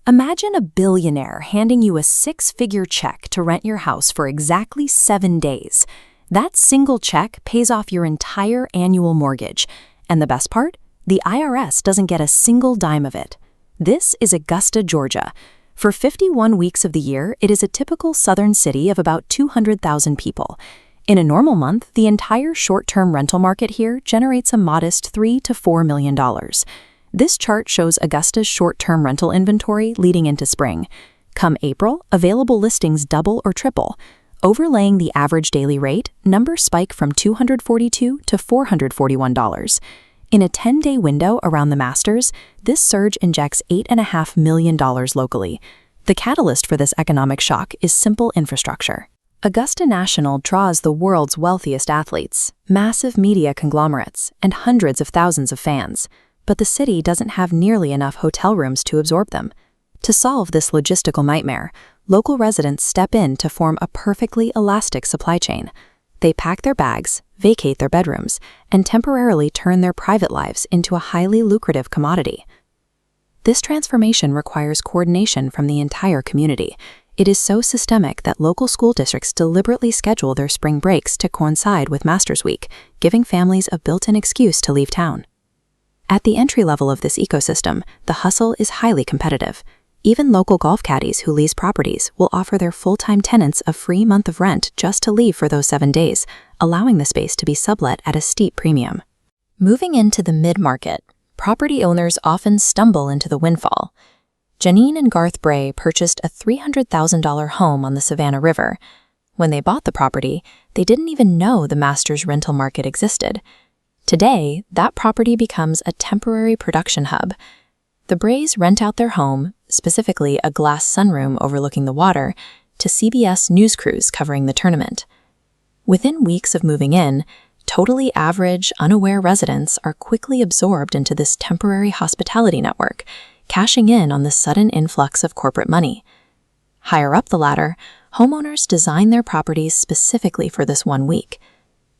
Imagine a billionaire handing you a six-figure check to rent your house for exactly 7 days. That single check pays off your entire annual mortgage. And the best part? The IRS doesn't get a single dime of it. This is Augusta, Georgia. For 51 weeks of the year, it is a typical southern city of about 200,000 people. In a normal month, the entire short-term rental market here generates a modest $3 to $4 million. This chart shows Augusta's short-term rental inventory leading into spring. Come April, available listings double or triple. Overlaying the average daily rate, numbers spike from $242 to $441. In a 10-day window around the Masters, this surge injects $8.5 million locally. The catalyst for this economic shock is simple infrastructure. Augusta National draws the world's wealthiest athletes, massive media conglomerates, and hundreds of thousands of fans. But the city doesn't have nearly enough hotel rooms to absorb them. To solve this logistical nightmare, local residents step in to form a perfectly elastic supply chain. They pack their bags, vacate their bedrooms, and temporarily turn their private lives into a highly lucrative commodity. This transformation requires coordination from the entire community. It is so systemic that local school districts deliberately schedule their spring breaks to coincide with Masters Week, giving families a built-in excuse to leave town. At the entry level of this ecosystem, the hustle is highly competitive. Even local golf caddies who lease properties will offer their full-time tenants a free month of rent just to leave for those 7 days, allowing the space to be sublet at a steep premium. Moving into the mid-market, property owners often stumble into the windfall. Janine and Garth Bray purchased a $300,000 home on the Savannah River. When they bought the property, they didn't even know the Masters rental market existed. Today, that property becomes a temporary production hub. The Brays rent out their home, specifically a glass sunroom overlooking the water, to CBS news crews covering the tournament. Within weeks of moving in, totally average, unaware residents are quickly absorbed into this temporary hospitality network, cashing in on the sudden influx of corporate money. Higher up the ladder, homeowners design their properties specifically for this 1 week.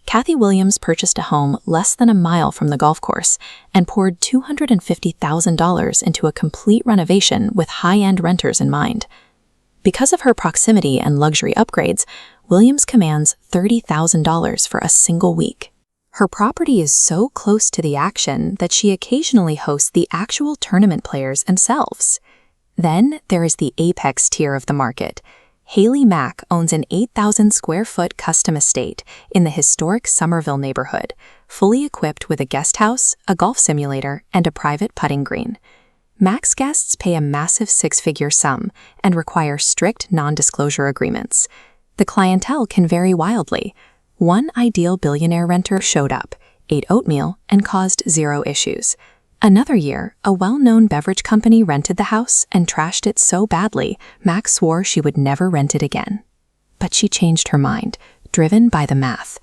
Kathy Williams purchased a home less than a mile from the golf course and poured $250,000 into a complete renovation with high-end renters in mind. Because of her proximity and luxury upgrades, Williams commands $30,000 for a single week. Her property is so close to the action that she occasionally hosts the actual tournament players themselves. Then there is the apex tier of the market. Haley Mack owns an 8,000-square-foot custom estate in the historic Somerville neighborhood, fully equipped with a guest house, a golf simulator, and a private putting green. Mack's guests pay a massive six-figure sum and require strict non-disclosure agreements. The clientele can vary wildly. One ideal billionaire renter showed up, ate oatmeal, and caused zero issues. Another year, a well-known beverage company rented the house and trashed it so badly, Max swore she would never rent it again. But she changed her mind, driven by the math.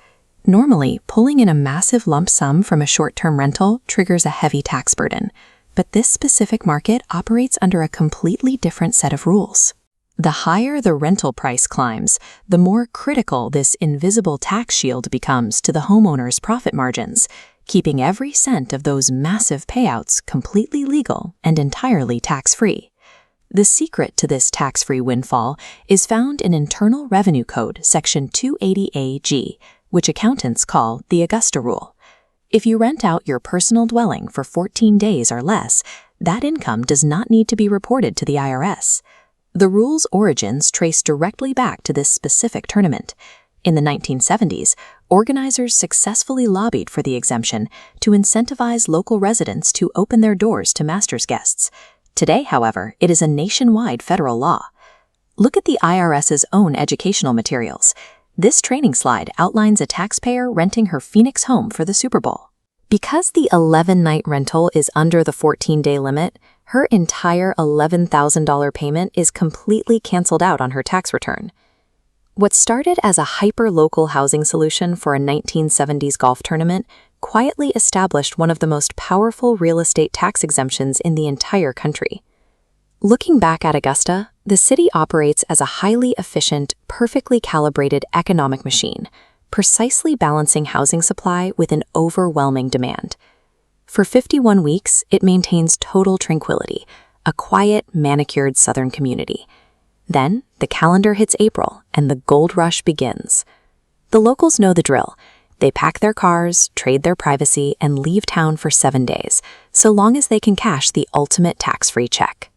Normally, pulling in a massive lump sum from a short-term rental triggers a heavy tax burden. But this specific market operates under a completely different set of rules. The higher the rental price climbs, the more critical this invisible tax shield becomes to the homeowner's profit margins, keeping every cent of those massive payouts completely legal and entirely tax-free. The secret to this tax-free windfall is found in Internal Revenue Code Section 280AG, which accountants call the Augusta Rule. If you rent out your personal dwelling for 14 days or less, that income does not need to be reported to the IRS. The rule's origins trace directly back to this specific tournament. In the 1970s, organizers successfully lobbied for the exemption to incentivize local residents to open their doors to Masters guests. Today, however, it is a nationwide federal law. Look at the IRS's own educational materials. This training slide outlines a taxpayer renting her Phoenix home for the Super Bowl. Because the 11-night rental is under the 14-day limit, her entire $11,000 payment is completely canceled out on her tax return. What started as a hyper-local housing solution for a 1970s golf tournament quietly established one of the most powerful real estate tax exemptions in the entire country. Looking back at Augusta, the city operates as a highly efficient, perfectly calibrated economic machine, precisely balancing housing supply with an overwhelming demand. For 51 weeks, it maintains total tranquility, a quiet, manicured southern community. Then, the calendar hits April, and the gold rush begins. The locals know the drill. They pack their cars, trade their privacy, and leave town for 7 days, so long as they can cash the ultimate tax-free check.